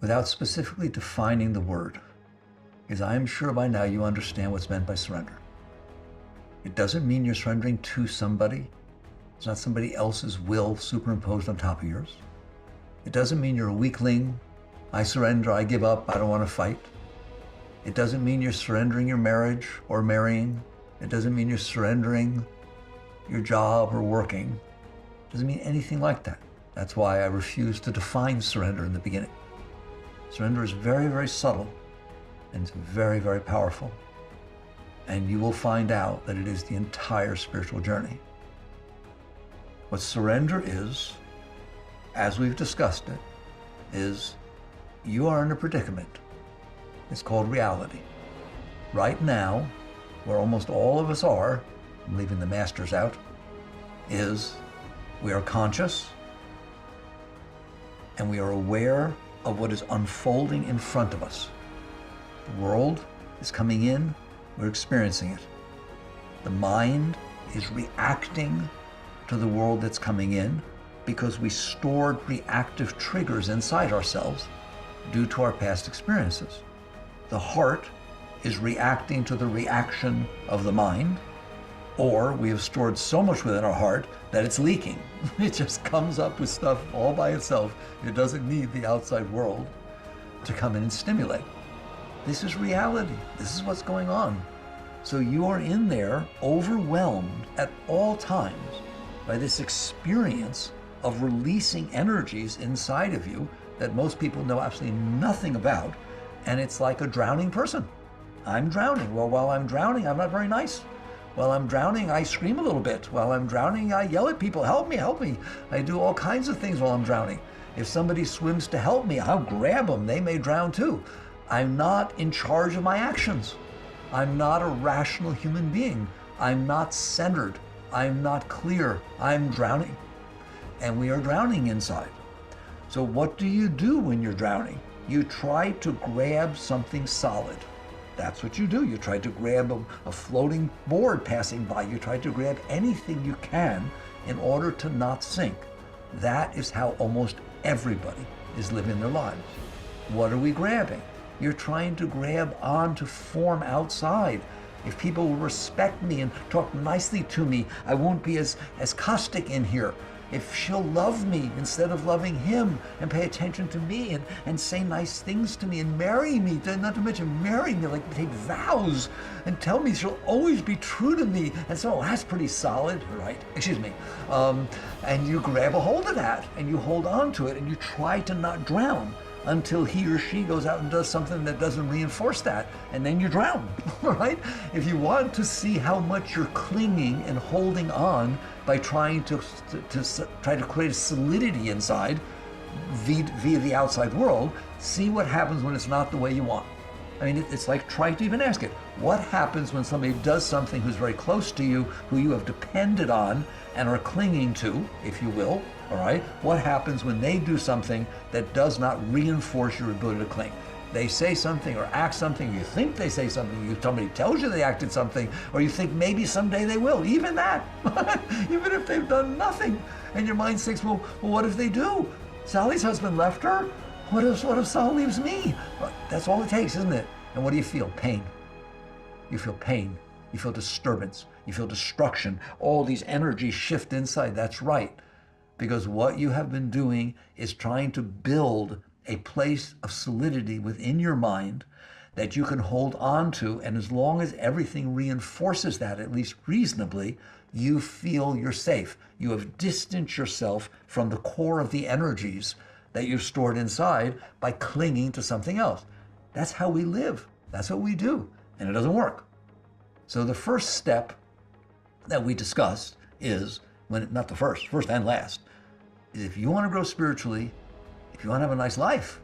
without specifically defining the word, because I am sure by now you understand what's meant by surrender. It doesn't mean you're surrendering to somebody. It's not somebody else's will superimposed on top of yours. It doesn't mean you're a weakling. I surrender, I give up, I don't want to fight. It doesn't mean you're surrendering your marriage or marrying. It doesn't mean you're surrendering your job or working. It doesn't mean anything like that. That's why I refuse to define surrender in the beginning. Surrender is very, very subtle, and it's very, very powerful. And you will find out that it is the entire spiritual journey. What surrender is, as we've discussed it, is you are in a predicament. It's called reality. Right now, where almost all of us are, I'm leaving the masters out, is we are conscious and we are aware of what is unfolding in front of us. The world is coming in, we're experiencing it. The mind is reacting to the world that's coming in because we stored reactive triggers inside ourselves due to our past experiences. The heart is reacting to the reaction of the mind, or we have stored so much within our heart that it's leaking. It just comes up with stuff all by itself. It doesn't need the outside world to come in and stimulate. This is reality. This is what's going on. So you are in there overwhelmed at all times by this experience of releasing energies inside of you that most people know absolutely nothing about. And it's like a drowning person. I'm drowning. Well, while I'm drowning, I'm not very nice. While I'm drowning, I scream a little bit. While I'm drowning, I yell at people, help me, help me. I do all kinds of things while I'm drowning. If somebody swims to help me, I'll grab them. They may drown too. I'm not in charge of my actions. I'm not a rational human being. I'm not centered. I'm not clear. I'm drowning. And we are drowning inside. So what do you do when you're drowning? You try to grab something solid. That's what you do. You try to grab a floating board passing by. You try to grab anything you can in order to not sink. That is how almost everybody is living their lives. What are we grabbing? You're trying to grab onto form outside. If people will respect me and talk nicely to me, I won't be as caustic in here. If she'll love me instead of loving him and pay attention to me and say nice things to me and marry me, not to mention marry me, like take vows and tell me she'll always be true to me. And so that's pretty solid, right? Excuse me. And you grab a hold of that and you hold on to it and you try to not drown until he or she goes out and does something that doesn't reinforce that, and then you drown, right? If you want to see how much you're clinging and holding on by trying to try to create a solidity inside via the outside world, see what happens when it's not the way you want. I mean, it's like trying to even ask it. What happens when somebody does something who's very close to you, who you have depended on and are clinging to, if you will, all right? What happens when they do something that does not reinforce your ability to cling? They say something or act something, you think they say something, somebody tells you they acted something, or you think maybe someday they will, even that, even if they've done nothing. And your mind thinks, well, what if they do? Sally's husband left her. What if Sal leaves me? Well, that's all it takes, isn't it? And what do you feel? Pain. You feel pain. You feel disturbance. You feel destruction. All these energies shift inside. That's right. Because what you have been doing is trying to build a place of solidity within your mind that you can hold on to. And as long as everything reinforces that, at least reasonably, you feel you're safe. You have distanced yourself from the core of the energies that you've stored inside by clinging to something else. That's how we live. That's what we do. And it doesn't work. So the first step that we discussed is, not the first and last, is if you want to grow spiritually, if you want to have a nice life,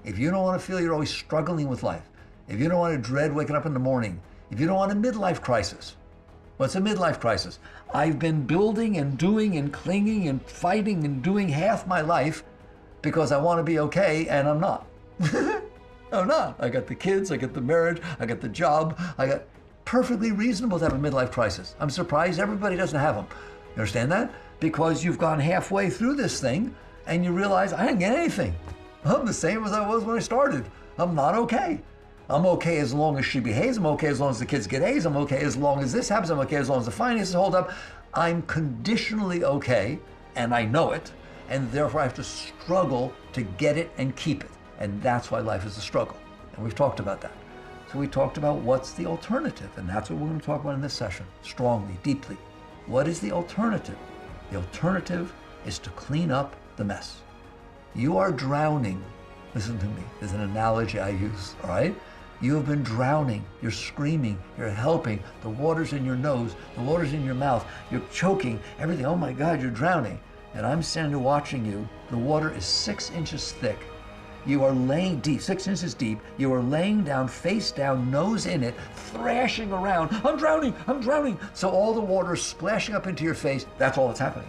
if you don't want to feel you're always struggling with life, if you don't want to dread waking up in the morning, if you don't want a midlife crisis. What's a midlife crisis? I've been building and doing and clinging and fighting and doing half my life because I want to be okay, and I'm not. I'm not. I got the kids, I got the marriage, I got the job, I got perfectly reasonable to have a midlife crisis. I'm surprised everybody doesn't have them. You understand that? Because you've gone halfway through this thing and you realize I didn't get anything. I'm the same as I was when I started. I'm not okay. I'm okay as long as she behaves. I'm okay as long as the kids get A's. I'm okay as long as this happens. I'm okay as long as the finances hold up. I'm conditionally okay, and I know it, and therefore I have to struggle to get it and keep it. And that's why life is a struggle. And we've talked about that. So we talked about what's the alternative, and that's what we're going to talk about in this session, strongly, deeply. What is the alternative? The alternative is to clean up the mess. You are drowning. Listen to me. There's an analogy I use, all right? You have been drowning. You're screaming. You're helping. The water's in your nose. The water's in your mouth. You're choking. Everything. Oh my God, you're drowning. And I'm standing there watching you. The water is 6 inches thick. You are laying deep, 6 inches deep. You are laying down, face down, nose in it, thrashing around. I'm drowning. I'm drowning. So all the water is splashing up into your face. That's all that's happening.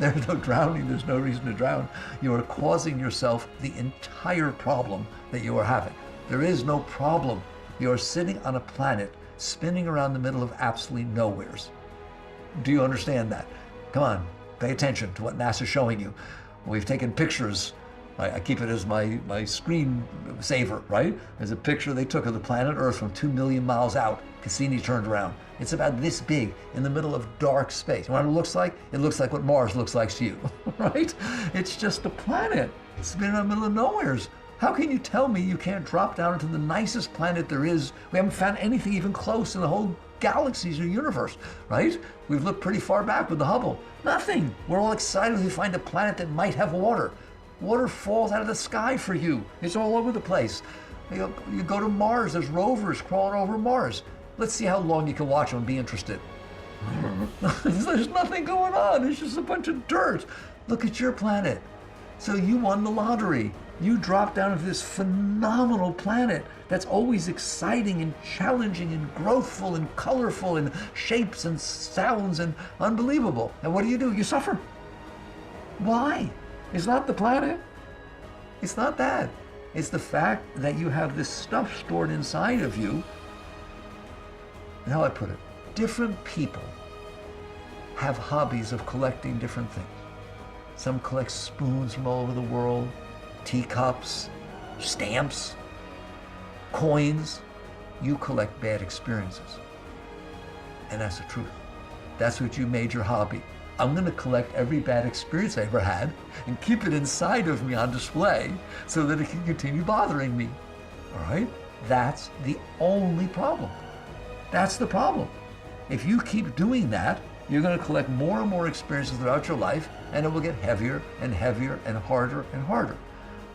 There's no drowning. There's no reason to drown. You are causing yourself the entire problem that you are having. There is no problem. You are sitting on a planet spinning around the middle of absolutely nowheres. Do you understand that? Come on, pay attention to what NASA's showing you. We've taken pictures. I keep it as my screen saver, right? There's a picture they took of the planet Earth from 2 million miles out. Cassini turned around. It's about this big in the middle of dark space. You know what it looks like? It looks like what Mars looks like to you, right? It's just a planet. It's spinning in the middle of nowheres. How can you tell me you can't drop down into the nicest planet there is? We haven't found anything even close in the whole galaxies or universe, right? We've looked pretty far back with the Hubble. Nothing. We're all excited to find a planet that might have water. Water falls out of the sky for you. It's all over the place. You go to Mars, there's rovers crawling over Mars. Let's see how long you can watch them and be interested. There's nothing going on. It's just a bunch of dirt. Look at your planet. So you won the lottery. You dropped down into this phenomenal planet that's always exciting and challenging and growthful and colorful and shapes and sounds and unbelievable. And what do? You suffer. Why? It's not the planet. It's not that. It's the fact that you have this stuff stored inside of you. And how I put it, different people have hobbies of collecting different things. Some collect spoons from all over the world, teacups, stamps, coins. You collect bad experiences. And that's the truth. That's what you made your hobby. I'm going to collect every bad experience I ever had and keep it inside of me on display so that it can continue bothering me. All right? That's the only problem. That's the problem. If you keep doing that, you're going to collect more and more experiences throughout your life, and it will get heavier and heavier and harder and harder.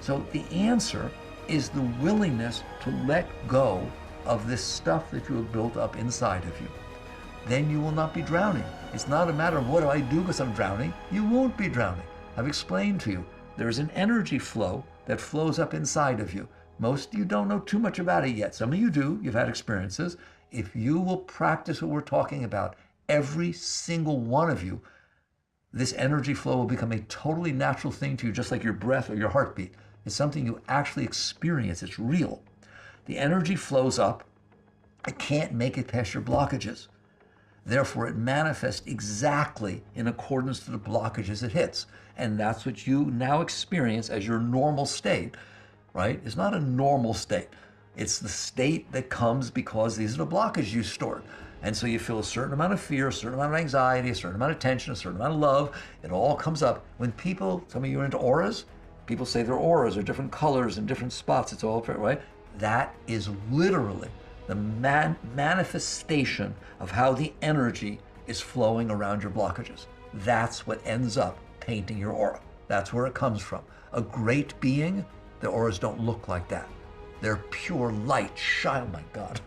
So the answer is the willingness to let go of this stuff that you have built up inside of you. Then you will not be drowning. It's not a matter of what do I do because I'm drowning. You won't be drowning. I've explained to you, there's an energy flow that flows up inside of you. Most of you don't know too much about it yet. Some of you do. You've had experiences. If you will practice what we're talking about, every single one of you, this energy flow will become a totally natural thing to you, just like your breath or your heartbeat. It's something you actually experience. It's real. The energy flows up. It can't make it past your blockages. Therefore, it manifests exactly in accordance to the blockages it hits. And that's what you now experience as your normal state, right? It's not a normal state. It's the state that comes because these are the blockages you stored. And so you feel a certain amount of fear, a certain amount of anxiety, a certain amount of tension, a certain amount of love. It all comes up. When people, some of you are into auras, people say their auras are different colors and different spots. It's all right. That is literally the manifestation of how the energy is flowing around your blockages. That's what ends up painting your aura. That's where it comes from. A great being, the auras don't look like that. They're pure light, shine, oh my God.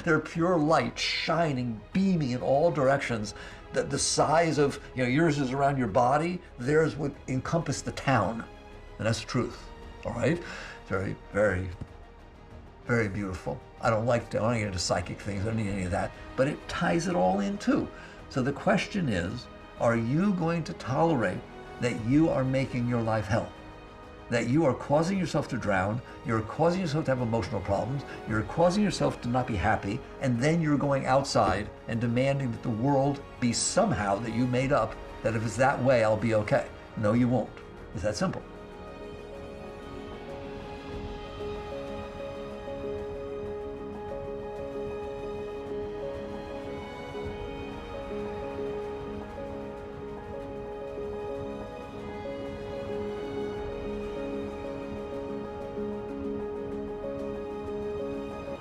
They're pure light, shining, beaming in all directions. The size of, yours is around your body, theirs would encompass the town. And that's the truth, all right? Very, very, very beautiful. I don't get into psychic things, I don't need any of that, but it ties it all in too. So the question is, are you going to tolerate that you are making your life hell? That you are causing yourself to drown, you're causing yourself to have emotional problems, you're causing yourself to not be happy, and then you're going outside and demanding that the world be somehow that you made up, that if it's that way, I'll be okay. No, you won't. It's that simple.